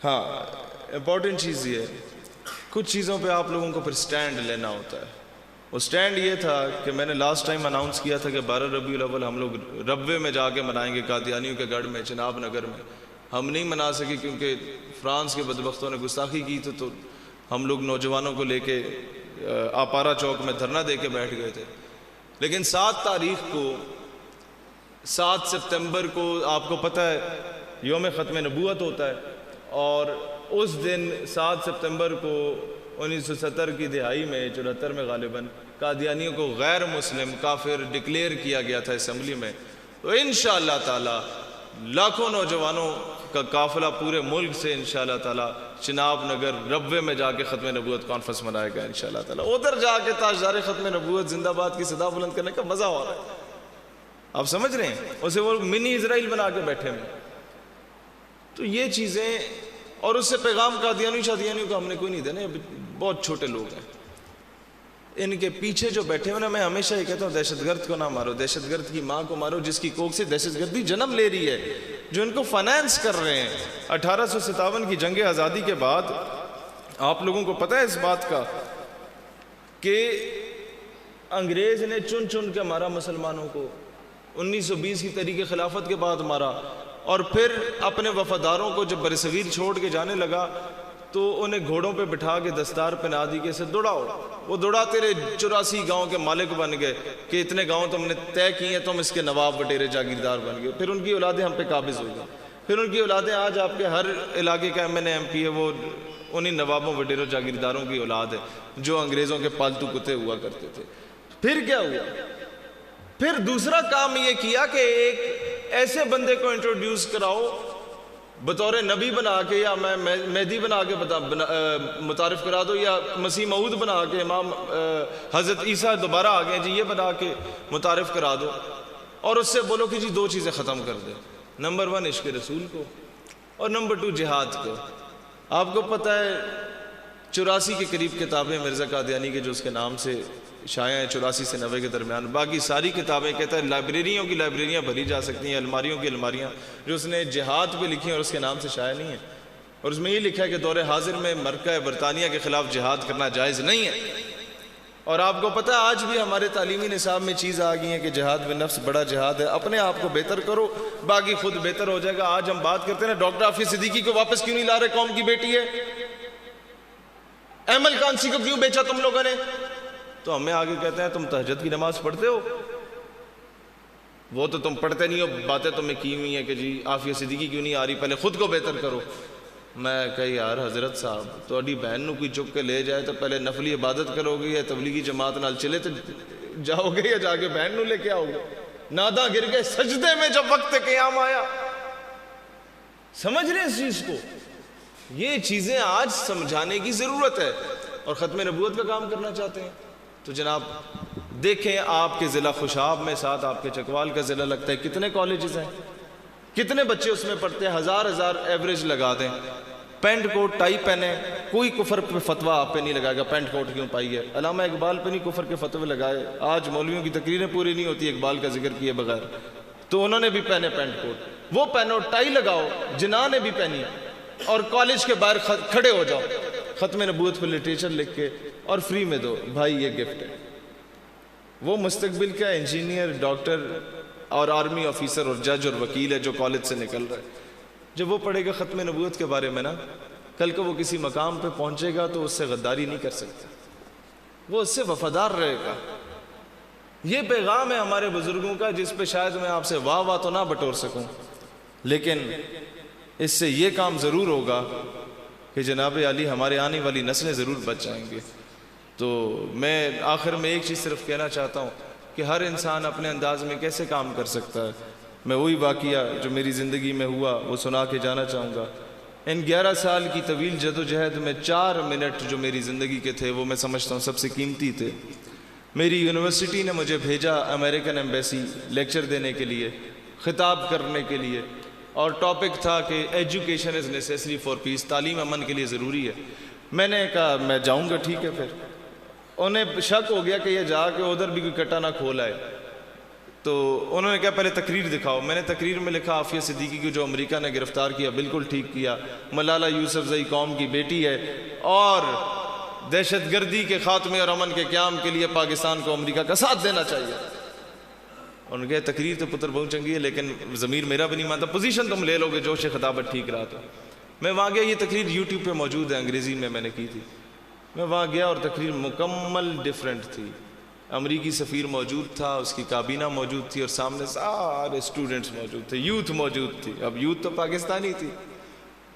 ہاں, امپورٹنٹ چیز یہ ہے, کچھ چیزوں پہ آپ لوگوں کو پھر سٹینڈ لینا ہوتا ہے. وہ سٹینڈ یہ تھا کہ میں نے لاسٹ ٹائم اناؤنس کیا تھا کہ 12 ربیع الاول ہم لوگ ربوے میں جا کے منائیں گے, قادیانیوں کے گڑھ میں, چناب نگر میں. ہم نہیں منا سکے کیونکہ فرانس کے بدبختوں نے گستاخی کی تو ہم لوگ نوجوانوں کو لے کے آپارا چوک میں دھرنا دے کے بیٹھ گئے تھے. لیکن 7 تاریخ کو, 7 سپتمبر کو آپ کو پتہ ہے یوم ختم نبوت ہوتا ہے, اور اس دن 7 سپتمبر کو 1970 کی دہائی میں, 74 میں غالباً, قادیانیوں کو غیر مسلم کافر ڈکلیئر کیا گیا تھا اسمبلی میں. تو انشاءاللہ تعالی لاکھوں نوجوانوں کا قافلہ پورے ملک سے انشاءاللہ تعالی چناب نگر ربوے میں جا کے ختم نبوت کانفرنس منائے گا انشاءاللہ تعالی. ادھر جا کے تاجدار ختم نبوت زندہ باد کی صدا بلند کرنے کا مزہ ہو رہا ہے. آپ سمجھ رہے ہیں, اسے وہ منی اسرائیل بنا کے بیٹھے ہیں. تو یہ چیزیں, اور اس سے پیغام قادیانیوں کو ہم نے کوئی نہیں دینا. بہت چھوٹے لوگ ہیں, ان کے پیچھے جو بیٹھے ہوئے نا, میں ہمیشہ یہ کہتا ہوں دہشت گرد کو نہ مارو, دہشت گرد کی ماں کو مارو جس کی کوکھ سے دہشت گردی جنم لے رہی ہے, جو ان کو فائنانس کر رہے ہیں. 1857 کی جنگ آزادی کے بعد آپ لوگوں کو پتہ ہے اس بات کا کہ انگریز نے چن چن کے مارا مسلمانوں کو. 1920 کی تحریک خلافت کے بعد مارا, اور پھر اپنے وفاداروں کو جب برصغیر چھوڑ کے جانے لگا تو انہیں گھوڑوں پہ بٹھا کے دستار پہنا دی کہ اسے دوڑاؤ. وہ دوڑاتے رہے, 84 گاؤں کے مالک بن گئے کہ اتنے گاؤں تم نے طے کیے ہیں, تم اس کے نواب وٹیرے جاگیردار بن گئے. پھر ان کی اولادیں ہم پہ قابض ہو گئی. پھر ان کی اولادیں آج آپ کے ہر علاقے کا MN MP ہے, وہ انہیں نوابوں وڈیروں جاگیرداروں کی اولاد ہے جو انگریزوں کے پالتو کتے ہوا کرتے تھے. پھر کیا ہوا؟ پھر دوسرا کام یہ کیا کہ ایک ایسے بندے کو انٹروڈیوس کراؤ بطور نبی بنا کے, یا میں مہدی بنا کے متعارف کرا دو, یا مسیح موعود بنا کے, امام حضرت عیسیٰ دوبارہ آ گئے جی یہ بنا کے متعارف کرا دو, اور اس سے بولو کہ جی دو چیزیں ختم کر دیں, نمبر 1 عشق رسول کو, اور نمبر 2 جہاد کو. آپ کو پتہ ہے 84 کے قریب کتابیں مرزا قادیانی کے جو اس کے نام سے شائع ہیں, 84 سے 90 کے درمیان. باقی ساری کتابیں کہتا ہے لائبریریوں کی لائبریریاں بھری جا سکتی ہیں, الماریوں کی الماریاں جو اس نے جہاد پہ لکھی ہیں اور اس کے نام سے شائع نہیں ہے. اور اس میں یہ لکھا ہے کہ دور حاضر میں مرکہ برطانیہ کے خلاف جہاد کرنا جائز نہیں ہے. اور آپ کو پتہ ہے آج بھی ہمارے تعلیمی نصاب میں چیز آ گئی ہے کہ جہاد بالنفس بڑا جہاد ہے, اپنے آپ کو بہتر کرو باقی خود بہتر ہو جائے گا. آج ہم بات کرتے ہیں ڈاکٹر حافظ صدیقی کو واپس کیوں نہیں لا رہے, قوم کی بیٹی ہے. ایمل کانسی کو کیوں بیچا تم لوگوں نے؟ تو ہمیں آگے کہتے ہیں تم تہجد کی نماز پڑھتے ہو, وہ تو تم پڑھتے نہیں ہو, باتیں تمہیں کی ہوئی ہیں کہ جی عافیہ صدیقی کیوں نہیں آ رہی, پہلے خود کو بہتر کرو. میں کہی یار حضرت صاحب تھوڑی بہن نو کوئی چک کے لے جائے تو پہلے نفلی عبادت کرو گے, یا تبلیغی جماعت نال چلے تو جاؤ گے, یا جا کے بہن نو لے کے آؤ گے؟ نادا گر گئے سجدے میں جب وقت قیام آیا. سمجھ رہے اس چیز کو؟ یہ چیزیں آج سمجھانے کی ضرورت ہے. اور ختم نبوت کا کام کرنا چاہتے ہیں تو جناب دیکھیں آپ کے ضلع خوشاب میں, ساتھ آپ کے چکوال کا ضلع لگتا ہے, کتنے کالجز ہیں, کتنے بچے اس میں پڑھتے ہیں, ہزار ایوریج لگا دیں. پینٹ کوٹ ٹائی پہنے, کوئی کفر پہ فتویٰ آپ پہ نہیں لگائے گا پینٹ کوٹ کیوں پائی ہے. علامہ اقبال پہ نہیں کفر کے فتوے لگائے, آج مولویوں کی تقریریں پوری نہیں ہوتی اقبال کا ذکر کیے بغیر, تو انہوں نے بھی پہنے پینٹ کوٹ. وہ پہنو, ٹائی لگاؤ, جناح نے بھی پہنی, اور کالج کے باہر کھڑے ہو جاؤ, ختم نبوت پہ لٹریچر لکھ کے اور فری میں دو. بھائی یہ گفٹ ہے. وہ مستقبل کا انجینئر, ڈاکٹر اور آرمی آفیسر اور جج اور وکیل ہے جو کالج سے نکل رہا ہے, جب وہ پڑھے گا ختم نبوت کے بارے میں نا, کل کو وہ کسی مقام پہ پہنچے گا تو اس سے غداری نہیں کر سکتا, وہ اس سے وفادار رہے گا. یہ پیغام ہے ہمارے بزرگوں کا جس پہ شاید میں آپ سے واہ تو نہ بٹور سکوں, لیکن اس سے یہ کام ضرور ہوگا کہ جناب علی ہمارے آنے والی نسلیں ضرور بچ جائیں گے. تو میں آخر میں ایک چیز صرف کہنا چاہتا ہوں کہ ہر انسان اپنے انداز میں کیسے کام کر سکتا ہے. میں وہی واقعہ جو میری زندگی میں ہوا وہ سنا کے جانا چاہوں گا. ان 11 سال کی طویل جد و جہد میں 4 منٹ جو میری زندگی کے تھے وہ میں سمجھتا ہوں سب سے قیمتی تھے. میری یونیورسٹی نے مجھے بھیجا امریکن ایمبیسی لیکچر دینے کے لیے, خطاب کرنے کے لیے, اور ٹاپک تھا کہ ایجوکیشن از نیسیسری فار پیس, تعلیم امن کے لیے ضروری ہے. میں نے کہا میں جاؤں گا, ٹھیک ہے. پھر انہیں شک ہو گیا کہ یہ جا کے ادھر بھی کوئی کٹا نہ کھول آئے, تو انہوں نے کہا پہلے تقریر دکھاؤ. میں نے تقریر میں لکھا عافیہ صدیقی کو جو امریکہ نے گرفتار کیا بالکل ٹھیک کیا, ملالہ یوسفزئی قوم کی بیٹی ہے, اور دہشت گردی کے خاتمے اور امن کے قیام کے لیے پاکستان کو امریکہ کا ساتھ دینا چاہیے. انہوں نے کہا تقریر تو پتر بہت چنگی ہے لیکن ضمیر میرا بھی نہیں مانتا, پوزیشن تم لے لو گے جوش خطابت ٹھیک رہا. تو میں وہاں گیا, یہ تقریر یوٹیوب پہ موجود ہے, انگریزی میں نے کی تھی. میں وہاں گیا اور تقریر مکمل ڈیفرنٹ تھی. امریکی سفیر موجود تھا, اس کی کابینہ موجود تھی, اور سامنے سارے اسٹوڈنٹس موجود تھے, یوتھ موجود تھی. اب یوتھ تو پاکستانی تھی,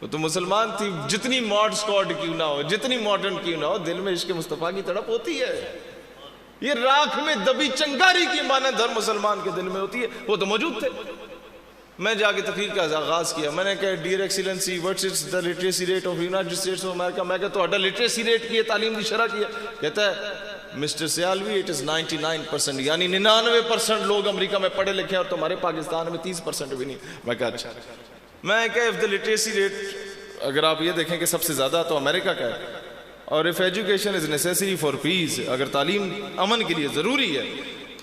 وہ تو مسلمان تھی. جتنی ماڈ اسکواڈ کیوں نہ ہو, جتنی ماڈرن کیوں نہ ہو, دل میں عشق مصطفیٰ کی تڑپ ہوتی ہے. یہ راکھ میں دبی چنگاری کی مانند ہر مسلمان کے دل میں ہوتی ہے. وہ تو موجود تھے. میں جا کے تقریر کا آغاز کیا. میں نے کہا dear Excellency what's is the literacy rate of United States of America. میں کہا تو لٹریسی ریٹ کی ہے, تعلیم کی شرح کی ہے. کہتا ہے مسٹر سیالوی اٹ از 99%, یعنی 99% لوگ امریکہ میں پڑھے لکھے ہیں اور تمہارے پاکستان میں 30% بھی نہیں. میں کہا اچھا. میں کہا if the literacy rate اگر آپ یہ دیکھیں کہ سب سے زیادہ تو امریکہ کا ہے, اور if education is necessary for peace, اگر تعلیم امن کے لیے ضروری ہے,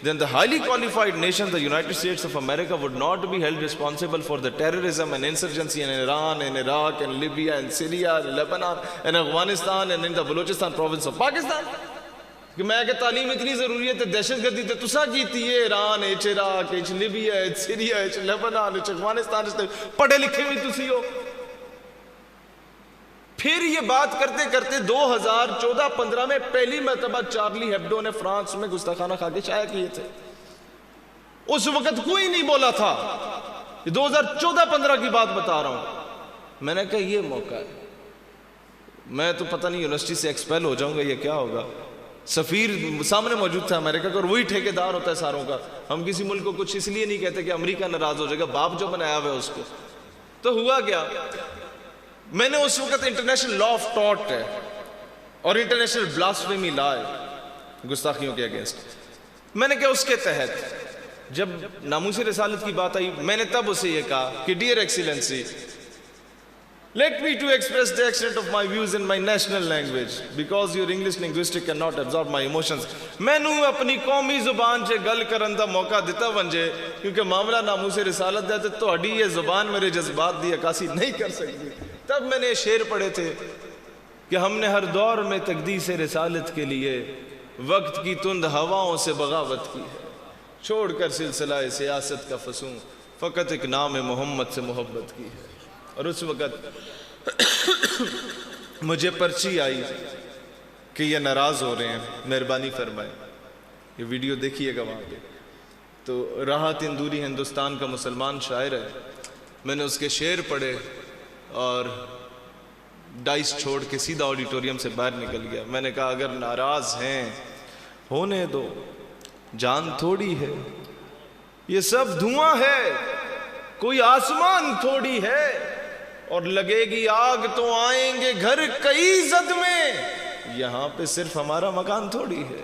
then the highly qualified nation, the United States of America, would not be held responsible for the terrorism and insurgency in Iran, in Iraq, in Libya, in Syria, in Lebanon, in Afghanistan, and in the Balochistan province of Pakistan. کہ میں کہ تعلیم اتنی ضروری ہے تو دہشت گردی تے تسا کیتی ہے, ایران ہے, عراق ہے, لیبیا ہے, سیریا ہے, لیبنان ہے, افغانستان ہے, پڑھے لکھے ہوئی تسی ہو. پھر یہ بات کرتے کرتے 2014-15 میں پہلی مرتبہ چارلی ہیبڈو نے فرانس میں گستاخانہ خاکے شائع کیے تھے. اس وقت کوئی نہیں بولا تھا. 2014-15 کی بات بتا رہا ہوں. میں نے کہا یہ موقع ہے. میں تو پتہ نہیں یونیورسٹی سے ایکسپیل ہو جاؤں گا یا کیا ہوگا. سفیر سامنے موجود تھا امریکہ کا اور وہی ٹھیکیدار ہوتا ہے ساروں کا. ہم کسی ملک کو کچھ اس لیے نہیں کہتے کہ امریکہ ناراض ہو جائے گا, باپ جو بنایا ہوا ہے اس کو. تو ہوا کیا, میں نے اس وقت انٹرنیشنل لا آف ٹارٹ ہے اور انٹرنیشنل بلاسفیمی لا ہے گستاخیوں کے اگینسٹ. میں نے کہا اس کے تحت جب ناموس رسالت کی بات آئی, میں نے تب اسے یہ کہا کہ dear Excellency, let me to express the extent of my views in my national language because your English linguistic cannot absorb my emotions. میں نے اپنی قومی زبان سے گل کرن دا موقع دیتا ونجے, کیونکہ معاملہ ناموس رسالت دا تے تہاڈی یہ زبان میرے جذبات دی عکاسی نہیں کر سکتی. تب میں نے شعر پڑھے تھے کہ ہم نے ہر دور میں تقدیس رسالت کے لیے وقت کی تند ہواؤں سے بغاوت کی ہے, چھوڑ کر سلسلہ سیاست کا فسوں فقط ایک نام محمد سے محبت کی ہے. اور اس وقت مجھے پرچی آئی کہ یہ ناراض ہو رہے ہیں, مہربانی فرمائیں. یہ ویڈیو دیکھیے گا وہاں پہ. تو راحت اندوری ہندوستان کا مسلمان شاعر ہے, میں نے اس کے شعر پڑھے اور ڈائس چھوڑ کے سیدھا آڈیٹوریم سے باہر نکل گیا. میں نے کہا اگر ناراض ہیں ہونے دو, جان تھوڑی ہے, یہ سب دھواں ہے, کوئی آسمان تھوڑی ہے, اور لگے گی آگ تو آئیں گے گھر کئی زد میں, یہاں پہ صرف ہمارا مکان تھوڑی ہے.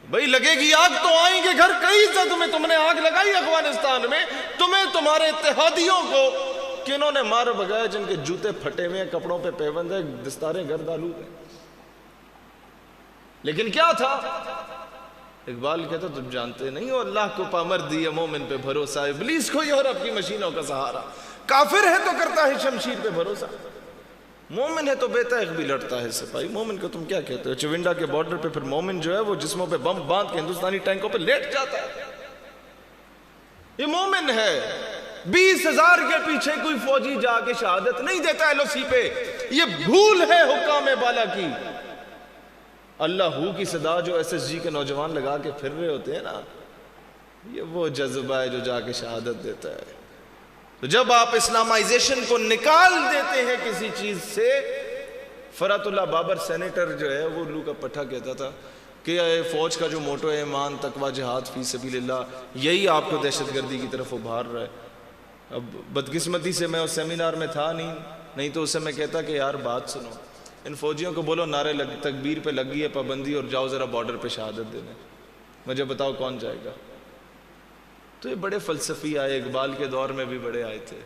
بھئی لگے گی آگ تو آئیں گے گھر کئی زد میں. تم نے آگ لگائی افغانستان میں, تمہیں تمہارے اتحادیوں کو کنہوں نے مار بگایا, جن کے جوتے پھٹے ہوئے ہیں, کپڑوں پہ پیوند ہے, دستاریں گرد آلود ہیں. لیکن کیا تھا, اقبال کہتا تم جانتے نہیں ہو اللہ کو پامر دیا مومن پہ بھروسہ, ابلیس کو یورپ کی مشینوں کا سہارا. کافر ہے تو کرتا ہے شمشیر پہ بھروسہ, مومن ہے تو بے تحق بھی لڑتا ہے سپاہی. مومن کو تم کیا کہتے ہو, چونڈا کے بارڈر پہ پھر مومن جو ہے وہ جسموں پہ بم باندھ کے ہندوستانی ٹینکوں پہ لیٹ جاتا ہے. یہ مومن ہے. 20,000 کے پیچھے کوئی فوجی جا کے شہادت نہیں دیتا ایل او سی پہ. یہ بھول ہے حکام بالا کی. اللہ ہو کی صدا جو ایس ایس جی کے نوجوان لگا کے پھر رہے ہوتے ہیں نا, یہ وہ جذبہ ہے جو جا کے شہادت دیتا ہے. تو جب آپ اسلامائزیشن کو نکال دیتے ہیں کسی چیز سے, فرات اللہ بابر سینیٹر جو ہے وہ لو کا پٹھا کہتا تھا کہ فوج کا جو موٹو ہے ایمان تقوی جہاد فی سبیل اللہ, یہی آپ کو دہشت گردی کی طرف ابھار رہا ہے. اب بدقسمتی سے میں اس سیمینار میں تھا نہیں تو اسے میں کہتا کہ یار بات سنو, ان فوجیوں کو بولو نعرے تکبیر پہ لگی ہے پابندی اور جاؤ ذرا بارڈر پہ شہادت دینے, مجھے بتاؤ کون جائے گا. تو یہ بڑے فلسفی آئے, اقبال کے دور میں بھی بڑے آئے تھے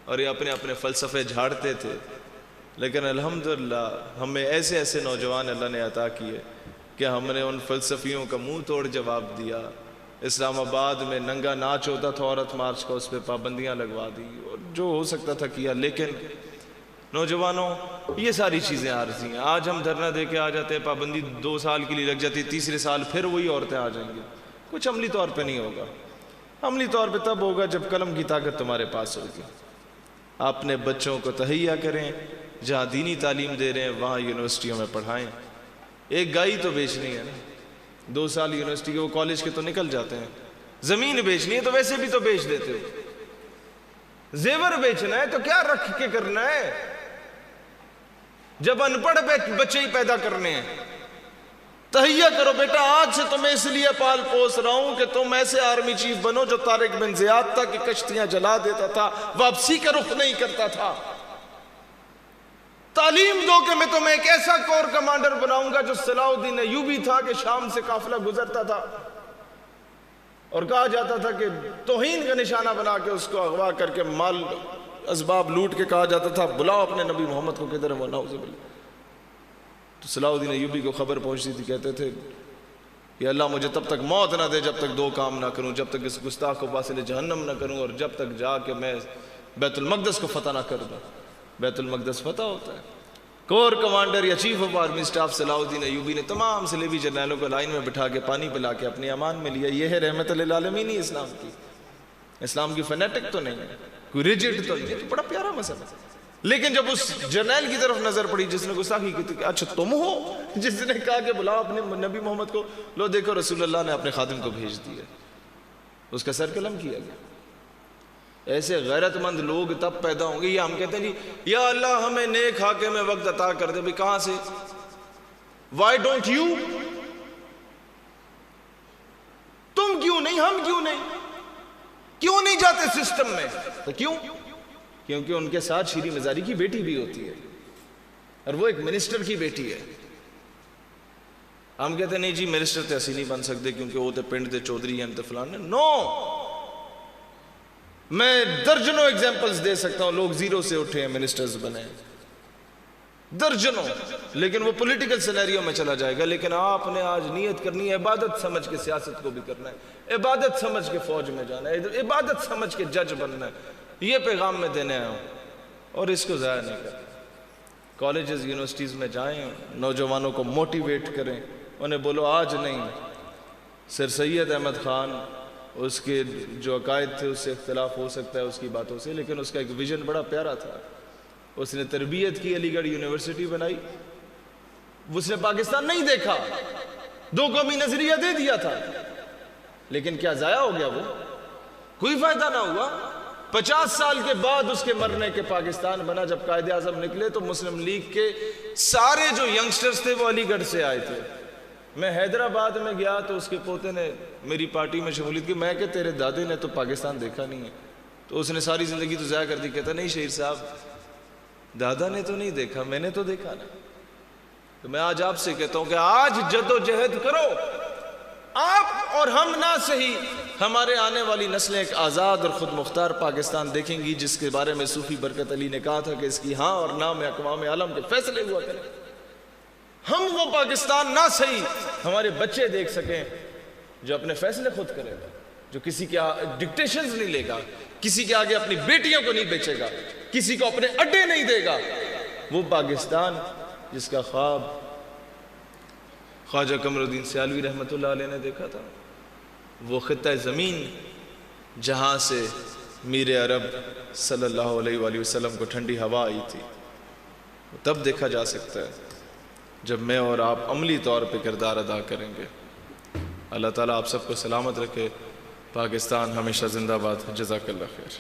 اور یہ اپنے اپنے فلسفے جھاڑتے تھے. لیکن الحمدللہ ہمیں ایسے ایسے نوجوان اللہ نے عطا کیے کہ ہم نے ان فلسفیوں کا منہ توڑ جواب دیا. اسلام آباد میں ننگا ناچ ہوتا تھا عورت مارچ کا, اس پہ پابندیاں لگوا دی اور جو ہو سکتا تھا کیا. لیکن نوجوانوں یہ ساری چیزیں عارضی ہیں. آج ہم دھرنا دے کے آ جاتے ہیں, پابندی 2 سال کے لیے لگ جاتی, تیسرے سال پھر وہی عورتیں آ جائیں گی. کچھ عملی طور پہ نہیں ہوگا. عملی طور پہ تب ہوگا جب قلم کی طاقت تمہارے پاس ہوگی. اپنے بچوں کو تہیا کریں, جہاں دینی تعلیم دے رہے ہیں وہاں یونیورسٹیوں میں پڑھائیں. ایک گائے تو بیچنی ہے نا, 2 سال یونیورسٹی کے, وہ کالج کے تو نکل جاتے ہیں. زمین بیچنی ہے تو ویسے بھی تو بیچ دیتے ہو. زیور بیچنا ہے تو کیا رکھ کے کرنا ہے, جب ان پڑھ بچے ہی پیدا کرنے ہیں. تہیا کرو بیٹا, آج سے تمہیں اس لیے پال پوس رہا ہوں کہ تم ایسے آرمی چیف بنو جو طارق بن زیاد تھا کہ کشتیاں جلا دیتا تھا, واپسی کا رخ نہیں کرتا تھا. تعلیم دو کہ میں تمہیں ایک ایسا کور کمانڈر بناؤں گا جو صلاح الدین ایوبی تھا کہ شام سے قافلہ گزرتا تھا اور کہا جاتا تھا کہ توہین کا نشانہ بنا کے اس کو اغوا کر کے مال اسباب لوٹ کے کہا جاتا تھا بلاؤ اپنے نبی محمد کو کدھر ہے وہ, نعوذ باللہ. تو صلاح الدین ایوبی کو خبر پہنچتی تھی, کہتے تھے کہ اللہ مجھے تب تک موت نہ دے جب تک 2 کام نہ کروں, جب تک اس گستاخ کو واصل جہنم نہ کروں اور جب تک جا کے میں بیت المقدس کو فتح نہ کر دوں. بیت المقدس فتح ہوتا ہے. کور کمانڈر یا چیف آف آرمی سٹاف صلاح الدین ایوبی نے تمام صلیبی جرنیلوں کو لائن میں بٹھا کے پانی پلا کے اپنے امان میں لیا. یہ ہے رحمت للعالمین ہی اسلام کی. اسلام کی فنیٹک تو نہیں ہے, کوئی ریجڈ تو نہیں ہے, تو بڑا پیارا مسئلہ. لیکن جب اس جرنیل کی طرف نظر پڑی جس نے گستاخی کی تھی کہ اچھا تم ہو جس نے کہا کہ بلاؤ اپنے نبی محمد کو, لو دیکھو رسول اللہ نے اپنے خادم کو بھیج دیا, اس کا سر قلم کیا گیا. ایسے غیرت مند لوگ تب پیدا ہوں گے. یہ ہم کہتے ہیں جی یا اللہ ہمیں نیک حاکم وقت عطا کر دے. بھی کہاں سے؟ Why don't you? تم کیوں نہیں، ہم کیوں نہیں؟ کیوں نہیں جاتے سسٹم میں؟ تو کیوں؟ کیونکہ ان کے ساتھ شیریں مزاری کی بیٹی بھی ہوتی ہے اور وہ ایک منسٹر کی بیٹی ہے. ہم کہتے ہیں نہیں جی منسٹر تے اسی نہیں بن سکتے کیونکہ وہ تے پنڈ تے چودھری ہیں تے فلان. نو، میں درجنوں ایگزامپلز دے سکتا ہوں. لوگ زیرو سے اٹھے ہیں، منسٹرز بنے ہیں درجنوں. لیکن وہ پولیٹیکل سینیریو میں چلا جائے گا. لیکن آپ نے آج نیت کرنی ہے عبادت سمجھ کے سیاست کو بھی کرنا ہے، عبادت سمجھ کے فوج میں جانا ہے، عبادت سمجھ کے جج بننا ہے. یہ پیغام میں دینے آیا ہوں اور اس کو ضائع نہیں کرنا. کالجز یونیورسٹیز میں جائیں، نوجوانوں کو موٹیویٹ کریں، انہیں بولو آج نہیں. سر سید احمد خان، اس کے جو عقائد تھے اس سے اختلاف ہو سکتا ہے اس کی باتوں سے، لیکن اس کا ایک ویژن بڑا پیارا تھا. اس نے تربیت کی، علی گڑھ یونیورسٹی بنائی. اس نے پاکستان نہیں دیکھا، دو قومی نظریہ دے دیا تھا، لیکن کیا ضائع ہو گیا؟ وہ کوئی فائدہ نہ ہوا. 50 سال کے بعد اس کے مرنے کے پاکستان بنا. جب قائد اعظم نکلے تو مسلم لیگ کے سارے جو ینگسٹرز تھے وہ علی گڑھ سے آئے تھے. میں حیدرآباد میں گیا تو اس کے پوتے نے میری پارٹی میں شمولیت کی. میں کہ تیرے دادے نے تو پاکستان دیکھا نہیں ہے. تو اس نے ساری زندگی تو ضائع کر دی. کہتا نہیں شہیر صاحب، دادا نے تو نہیں دیکھا، میں نے تو دیکھا نا. تو میں آج آپ سے کہتا ہوں کہ آج جد و جہد کرو. آپ اور ہم نہ صحیح، ہمارے آنے والی نسلیں ایک آزاد اور خود مختار پاکستان دیکھیں گی، جس کے بارے میں صوفی برکت علی نے کہا تھا کہ اس کی ہاں اور نہ میں اقوام عالم کے فیصلے ہوا کریں. ہم وہ پاکستان نہ صحیح ہمارے بچے دیکھ سکیں جو اپنے فیصلے خود کرے گا، جو کسی کے ڈکٹیشنز نہیں لے گا، کسی کے آگے اپنی بیٹیوں کو نہیں بیچے گا، کسی کو اپنے اڈے نہیں دے گا. وہ پاکستان جس کا خواب خواجہ قمر الدین سیالوی رحمۃ اللہ علیہ نے دیکھا تھا، وہ خطہ زمین جہاں سے میر عرب صلی اللہ علیہ وآلہ وسلم کو ٹھنڈی ہوا آئی تھی، وہ تب دیکھا جا سکتا ہے جب میں اور آپ عملی طور پہ کردار ادا کریں گے. اللہ تعالیٰ آپ سب کو سلامت رکھے. پاکستان ہمیشہ زندہ باد. جزاک اللہ خیر.